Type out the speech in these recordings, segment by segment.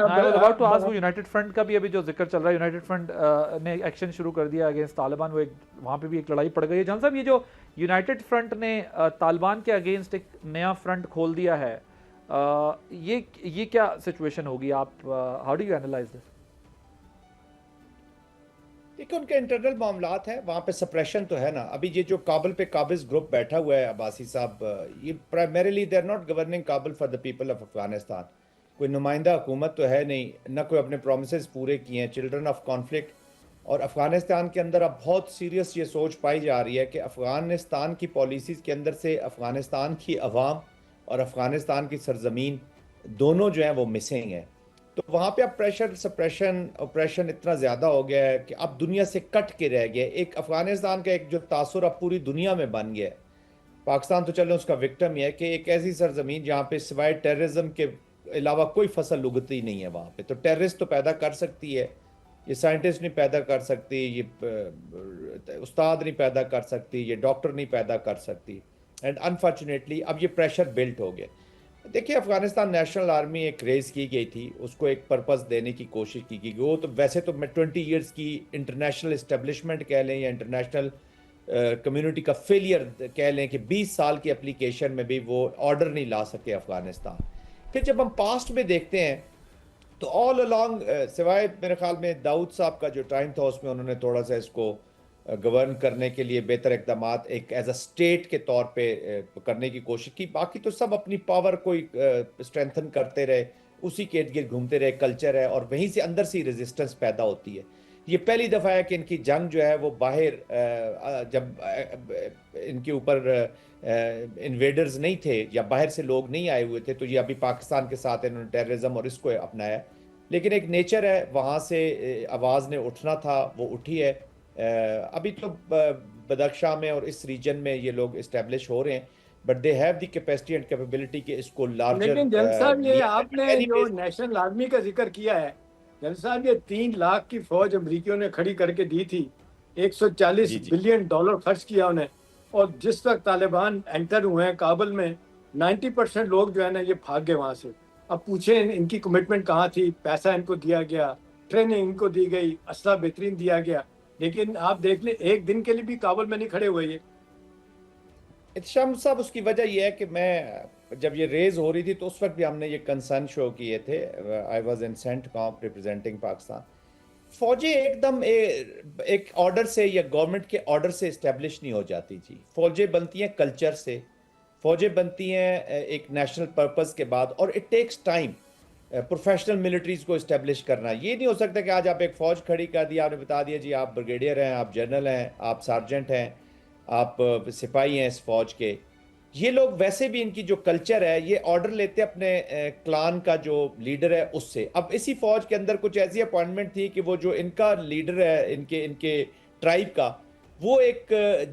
I was about to ask वो United Front का भी अभी जो जिक्र चल रहा है, यूनाइटेड फ्रंट ने एक्शन शुरू कर दिया अगेंस्ट तालिबान, वो एक वहाँ पे भी एक लड़ाई पड़ गई है। जहां साहब ये जो यूनाइटेड फ्रंट ने तालिबान के अगेंस्ट एक नया फ्रंट खोल दिया है, ये क्या सिचुएशन होगी? आप how do you analyse this? देखिए, उनके इंटरनल मामलात हैं, वहाँ पे सप्रेशन तो है ना। अभी ये जो काबुल पे काबिज ग्रुप बैठा हुआ है अब्बासी साहब, ये primarily they are not governing Kabul for the people of Afghanistan. कोई नुमाइंदा हुकूमत तो है नहीं, ना कोई अपने प्रोमिस पूरे किए हैं, चिल्ड्रन ऑफ कॉन्फ्लिक्ट। और अफगानिस्तान के अंदर अब बहुत सीरियस ये सोच पाई जा रही है कि अफगानिस्तान की पॉलिसीज़ के अंदर से अफगानिस्तान की अवाम और अफगानिस्तान की सरजमीन दोनों जो हैं वो मिसिंग है। तो वहाँ पे अब प्रेशर सप्रेशन ऑपरेशन इतना ज़्यादा हो गया है कि अब दुनिया से कट के रह गया। एक अफगानिस्तान का एक जो तासुर अब पूरी दुनिया में बन गया है। पाकिस्तान तो चलो उसका विक्टिम ही है कि एक ऐसी सरजमीन जहाँ पे सिवाय टेररिज्म के अलावा कोई फसल उगती नहीं है। वहाँ पे तो टेररिस्ट तो पैदा कर सकती है, ये साइंटिस्ट नहीं पैदा कर सकती, ये उस्ताद नहीं पैदा कर सकती, ये डॉक्टर नहीं पैदा कर सकती। एंड अनफॉर्चुनेटली अब ये प्रेशर बिल्ट हो गया। देखिए, अफगानिस्तान नेशनल आर्मी एक रेज की गई थी, उसको एक पर्पस देने की कोशिश की गई। वो तो वैसे तो 20 ईयर्स की इंटरनेशनल इस्टेब्लिशमेंट कह लें या इंटरनेशनल कम्युनिटी का फेलियर कह लें कि 20 साल की एप्लीकेशन में भी वो ऑर्डर नहीं ला सके अफगानिस्तान। फिर जब हम पास्ट में देखते हैं तो ऑल अलोंग सिवाय मेरे ख्याल में दाऊद साहब का जो टाइम था उसमें उन्होंने थोड़ा सा इसको गवर्न करने के लिए बेहतर इकदाम एक एज अ स्टेट के तौर पे करने की कोशिश की। बाकी तो सब अपनी पावर को स्ट्रेंथन करते रहे, उसी के इर्द गिर्द घूमते रहे। कल्चर है और वहीं से अंदर से रेजिस्टेंस पैदा होती है। ये पहली दफ़ा है कि इनकी जंग जो है वो बाहर जब इनके ऊपर इन्वेडर्स नहीं थे या बाहर से लोग नहीं आए हुए थे, तो ये अभी पाकिस्तान के साथ इन्होंने टेररिज्म और इसको अपनाया। लेकिन एक नेचर है, वहाँ से आवाज़ ने उठना था, वो उठी है। अभी तो बदख्शां में और इस रीजन में ये लोग इस्टेब्लिश हो रहे हैं, but they have the capacity and capability कि इसको लार्जर। लेकिन जल साहब, ये आपने जो एनीवेज, नेशनल आर्मी का जिक्र किया है, जल साहब, ये 3 लाख की फौज अमरीकियों ने खड़ी करके दी थी, 140 जी जी बिलियन डॉलर खर्च किया उन्हें। और जिस वक्त तालिबान एंटर हुए हैं काबुल में, 90% लोग जो है ना ये भाग गए वहां से। अब पूछे इनकी कमिटमेंट कहाँ थी? पैसा इनको दिया गया, ट्रेनिंग इनको दी गई, असला बेहतरीन दिया गया, लेकिन आप देख लें एक दिन के लिए भी काबुल में नहीं खड़े हुए ये। इत्शाम साहब, उसकी वजह यह है कि मैं जब ये रेज हो रही थी तो उस वक्त भी हमने ये कंसर्न शो किए थे। I was in CENTCOM representing Pakistan. फौजें एकदम एक ऑर्डर से या गवर्नमेंट के ऑर्डर से इस्टेब्लिश नहीं हो जाती जी। फौजें बनती हैं कल्चर से, फौजें बनती हैं एक नेशनल पर्पस के बाद, और it takes time professional militaries को इस्टेब्लिश करना। ये नहीं हो सकता कि आज आप एक फौज खड़ी कर दी, आपने बता दिया जी आप ब्रिगेडियर हैं, आप जनरल हैं, आप सार्जेंट हैं, आप सिपाही हैं इस फौज के। ये लोग वैसे भी इनकी जो कल्चर है, ये ऑर्डर लेते अपने क्लान का जो लीडर है उससे। अब इसी फौज के अंदर कुछ ऐसी अपॉइंटमेंट थी कि वो जो इनका लीडर है इनके इनके ट्राइब का, वो एक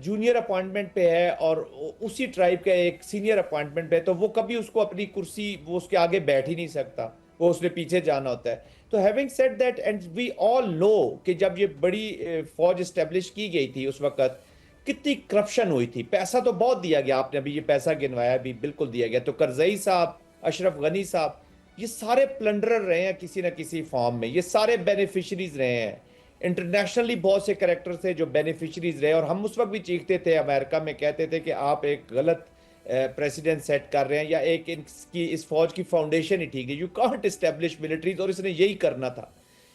जूनियर अपॉइंटमेंट पे है और उसी ट्राइब का एक सीनियर अपॉइंटमेंट पे है, तो वो कभी उसको अपनी कुर्सी वो उसके आगे बैठ ही नहीं सकता, वो उसने पीछे जाना होता है। तो having said that, and we all know कि जब ये बड़ी फौज इस्टेब्लिश की गई थी उस वक्त कितनी करप्शन हुई थी। पैसा तो बहुत दिया गया, आपने अभी ये पैसा गिनवाया भी, बिल्कुल दिया गया। तो करजई साहब, अशरफ गनी साहब, ये सारे प्लंडरर रहे हैं किसी ना किसी फॉर्म में, ये सारे बेनिफिशरीज रहे हैं। इंटरनेशनली बहुत से कैरेक्टर थे जो बेनिफिशरीज रहे, और हम उस वक्त भी चीखते थे अमेरिका में, कहते थे कि आप एक गलत प्रेसिडेंट सेट कर रहे हैं, या एक इनकी इस फौज की फाउंडेशन ही ठीक है, यू कांट एस्टेब्लिश मिलिट्रीज। और इसने यही करना था,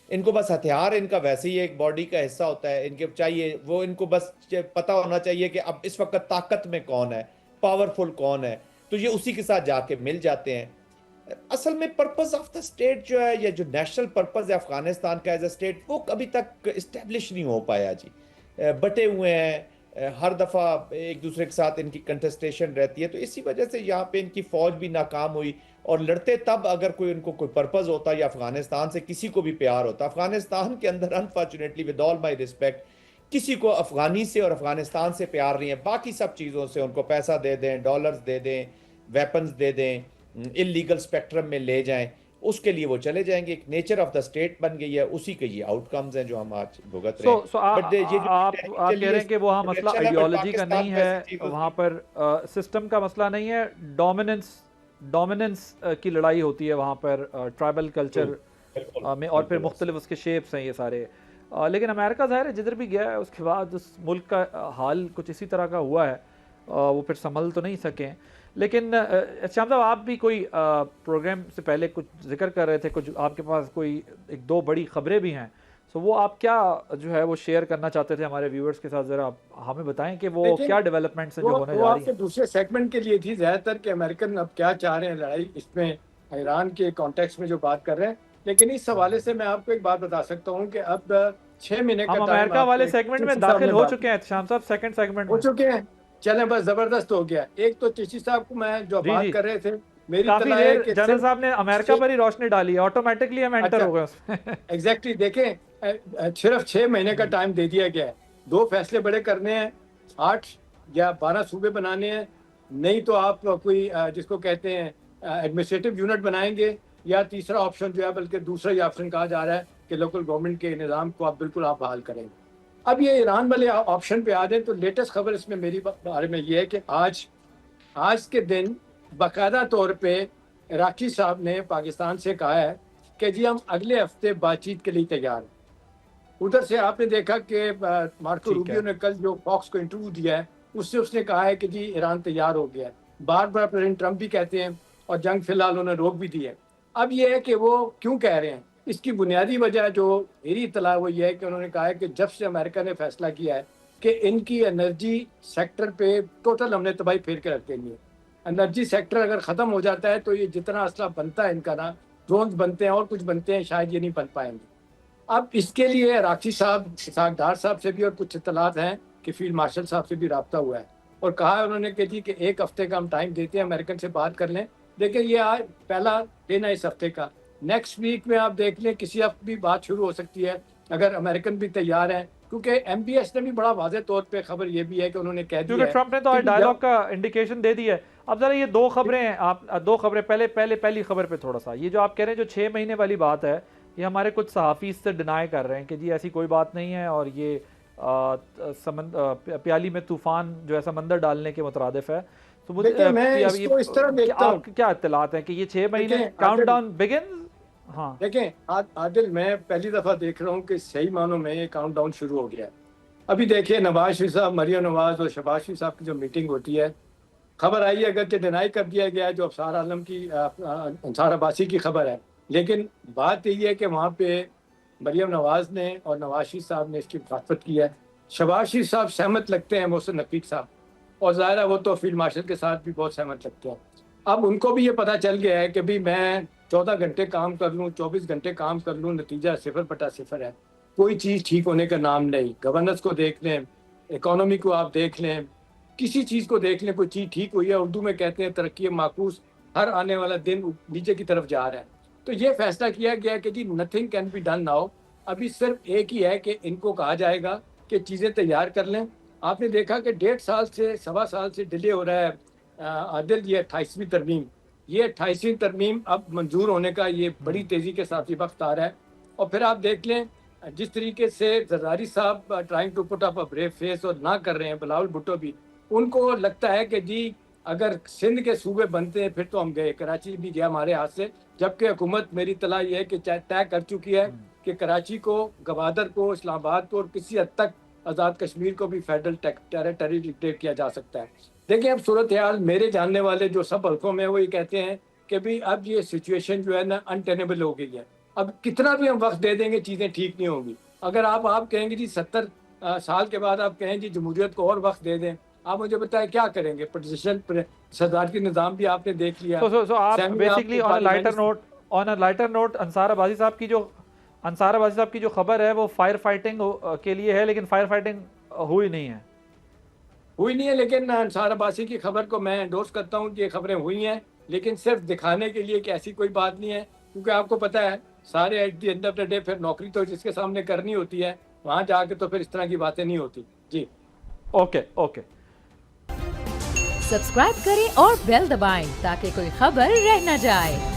इनको बस हथियार, इनका वैसे ही एक बॉडी का हिस्सा होता है, इनके चाहिए वो, इनको बस पता होना चाहिए कि अब इस वक्त ताकत में कौन है, पावरफुल कौन है, तो ये उसी के साथ जाके मिल जाते हैं। असल में पर्पस ऑफ द स्टेट जो है, या जो नेशनल पर्पस है अफगानिस्तान का एज अ स्टेट, वो कभी तक इस्टेब्लिश नहीं हो पाया जी। बटे हुए हैं, हर दफ़ा एक दूसरे के साथ इनकी कंटेस्टेशन रहती है, तो इसी वजह से यहाँ पे इनकी फौज भी नाकाम हुई। और लड़ते तब अगर कोई उनको कोई पर्पस होता या अफगानिस्तान से किसी को भी प्यार होता। अफगानिस्तान के अंदर unfortunately, with all my respect, किसी को अफगानी से और अफगानिस्तान से प्यार नहीं है। बाकी सब चीज़ों से उनको पैसा दे दें, डॉलर्स दे दें, वेपन्स दे दें, इलीगल स्पेक्ट्रम में ले जाएं, उसके लिए वो चले जाएंगे। एक नेचर ऑफ द स्टेट बन गई है, उसी के ये आउटकम्स हैं जो हम आज भुगत रहे हैं। बट ये जो आप कह रहे हैं कि वो वहाँ मसला प्रोटेक्शन है, बट आइडियोलॉजी का पाकिस्तान नहीं वैसी है, चीजों वहाँ से पर सिस्टम का मसला नहीं है, डोमिनेंस डोमिनेंस की लड़ाई होती है वहाँ पर, ट्राइबल कल्चर में, और फिर मुख्तलिफ उसके शेप्स हैं ये सारे। लेकिन अमेरिका ज़ाहिर है जिधर भी गया है उसके बाद उस मुल्क का हाल कुछ इसी तरह का हुआ है, वो फिर संभल तो नहीं सकें। लेकिन श्याम साहब, आप भी कोई प्रोग्राम से पहले कुछ जिक्र कर रहे थे, कुछ आपके पास कोई एक दो बड़ी खबरें भी हैं, तो वो आप क्या जो है वो शेयर करना चाहते थे हमारे व्यूअर्स के साथ? ज़रा आप हमें बताएं कि वो क्या डेवलपमेंट्स हैं जो होने जा रही है। दूसरे सेगमेंट के लिए थी ज़्यादातर कि अमेरिकन अब क्या चाह रहे हैं लड़ाई, इसमें ईरान के कॉन्टेक्स्ट में जो बात कर रहे हैं। लेकिन इस हवाले से मैं आपको एक बात बता सकता हूँ कि अब 6 महीने का हम अमेरिका वाले सेगमेंट में दाखिल हो चुके हैं श्याम साहब, सेकंड सेगमेंट हो चुके हैं। चलें, बस जबरदस्त हो गया। एक तो चिश्ती साहब को मैं जो बात कर रहे थे, मेरी काफी देर जनरल साहब ने अमेरिका पर ही रोशनी डाली है, ऑटोमेटिकली हम एंटर हो गए उसमें। एग्जैक्टली, देखें सिर्फ 6 महीने का टाइम दे दिया गया है। 2 फैसले बड़े करने हैं, 8 या 12 सूबे बनाने हैं, नहीं तो आप कोई जिसको कहते हैं एडमिनिस्ट्रेटिव यूनिट बनाएंगे, या तीसरा ऑप्शन जो है, बल्कि दूसरा ही ऑप्शन कहा जा रहा है कि लोकल गवर्नमेंट के निज़ाम को आप बिल्कुल आप बहाल करेंगे। अब ये ईरान वाले ऑप्शन पे आ जाए तो लेटेस्ट खबर इसमें मेरी बारे में ये है कि आज के दिन बाकायदा तौर पे इराकी साहब ने पाकिस्तान से कहा है कि जी हम अगले हफ्ते बातचीत के लिए तैयार हैं। उधर से आपने देखा कि मार्को रूबियो ने कल जो फॉक्स को इंटरव्यू दिया है उससे उसने कहा है कि जी ईरान तैयार हो गया है। बार बार प्रेसिडेंट ट्रंप भी कहते हैं और जंग फिलहाल उन्होंने रोक भी दी है। अब ये है कि वो क्यों कह रहे हैं, इसकी बुनियादी वजह जो मेरी इतला वो ये है कि उन्होंने कहा है कि जब से अमेरिका ने फैसला किया है कि इनकी एनर्जी सेक्टर पे टोटल हमने तबाही फेर के रख देनी है। एनर्जी सेक्टर अगर ख़त्म हो जाता है तो ये जितना असला बनता है इनका ना, ड्रोन्स बनते हैं और कुछ बनते हैं, शायद ये नहीं बन पाएंगे। अब इसके लिए राक्षी साहब, इसहाक डार साहब से भी और कुछ इतलात हैं कि फील्ड मार्शल साहब से भी रब्ता हुआ है और कहा है उन्होंने कि जी कि 1 हफ्ते का हम टाइम देते हैं, अमेरिकन से बात कर लें। देखिए ये आज पहला दिन है इस हफ्ते का, नेक्स्ट वीक में आप देख लें किसी हफ्ते भी बात शुरू हो सकती है अगर अमेरिकन भी तैयार हैं, क्योंकि एमबीएस ने भी बड़ा वाज़ेह तौर पे खबर ये भी है कि उन्होंने कह दिया है, ट्रंप ने तो डायलॉग का इंडिकेशन दे दिया है। अब जरा ये 2 खबरें हैं, आप 2 खबरें पहली खबर पे थोड़ा सा, ये जो आप कह रहे हैं जो 6 महीने वाली बात है, ये हमारे कुछ सहाफ़ी इससे डिनाई कर रहे हैं कि जी ऐसी कोई बात नहीं है और ये प्याली में तूफान जो है समंदर डालने के मुतरादिफ है। तो मुझे इस तरह देखता हूं, क्या इत्तलात है कि ये 6 महीने काउंटडाउन बिगिंस? हाँ देखें आदिल, मैं पहली दफा देख रहा हूँ कि सही मानों में ये काउंटडाउन शुरू हो गया है। अभी देखिए नवाज शरीफ साहब, मरियम नवाज और शहबाज शरीफ साहब की जो मीटिंग होती है, खबर आई है अगर कि डिनाई कर दिया गया है जो अफसार आलम की अंसार अब्बासी की खबर है, लेकिन बात यही है कि वहाँ पे मरियम नवाज ने और नवाज शरीफ साहब ने इसकी मुखालफत की है। शहबाज शरीफ साहब सहमत लगते हैं मोहसिन नकीब साहब, और ज़ाहिर है वो तो फील्ड मार्शल के साथ भी बहुत सहमत लगते हैं। अब उनको भी ये पता चल गया है कि भाई मैं 14 घंटे काम कर लूँ, 24 घंटे काम कर लूँ, नतीजा 0/0 है। कोई चीज़ ठीक होने का नाम नहीं। गवर्नेंस को देख लें, इकोनॉमी को आप देख लें, किसी चीज़ को देख लें, कोई चीज़ ठीक हुई है। उर्दू में कहते हैं तरक्की माकूस, हर आने वाला दिन नीचे की तरफ जा रहा है। तो ये फैसला किया गया कि जी nothing can be done now. अभी सिर्फ एक ही है कि इनको कहा जाएगा कि चीज़ें तैयार कर लें। आपने देखा कि 1.5 साल से 1.25 साल से डिले हो रहा है आदिल, ये 28वीं तरमीम, ये 28वीं तरमीम अब मंजूर होने का ये बड़ी तेज़ी के साथ ये वक्त आ रहा है। और फिर आप देख लें जिस तरीके से जरदारी साहब trying to put up a brave face और ना कर रहे हैं, बिलावल भुट्टो भी, उनको लगता है कि जी अगर सिंध के सूबे बनते हैं फिर तो हम गए, कराची भी गया हमारे हाथ से, जबकि हुकूमत मेरी तला ये है कि तय कर चुकी है कि कराची को, गवादर को, इस्लामाबाद को और किसी हद तक आज़ाद कश्मीर को भी फेडरल टेरिटरी डिक्लेयर किया जा सकता है। देखिए अब सूरत हाल मेरे जानने वाले जो सब हल्कों में वो ये कहते हैं कि भाई अब ये सिचुएशन जो है ना अनटेनेबल हो गई है। अब कितना भी हम वक्त दे देंगे चीज़ें ठीक नहीं होंगी। अगर आप कहेंगे जी 70 साल के बाद आप कहें जी जमहूरियत को और वक्त दे दें, आप मुझे बताएं क्या करेंगे? पोजिशन सदारती निज़ाम भी आपने देख लिया। so आप basically on a lighter note Ansar Abbasi साहब की जो खबर है वो फायर फाइटिंग के लिए है, लेकिन फायर फाइटिंग हुई नहीं है। लेकिन अंसार अब्बासी की खबर को मैं एंडोर्स करता हूँ कि ये खबरें हुई हैं, लेकिन सिर्फ दिखाने के लिए कि ऐसी कोई बात नहीं है, क्योंकि आपको पता है सारे at the end of the day फिर नौकरी तो जिसके सामने करनी होती है, वहाँ जाके तो फिर इस तरह की बातें नहीं होती। जी ओके सब्सक्राइब करें और बेल दबाएं ताकि कोई खबर रह न जाए।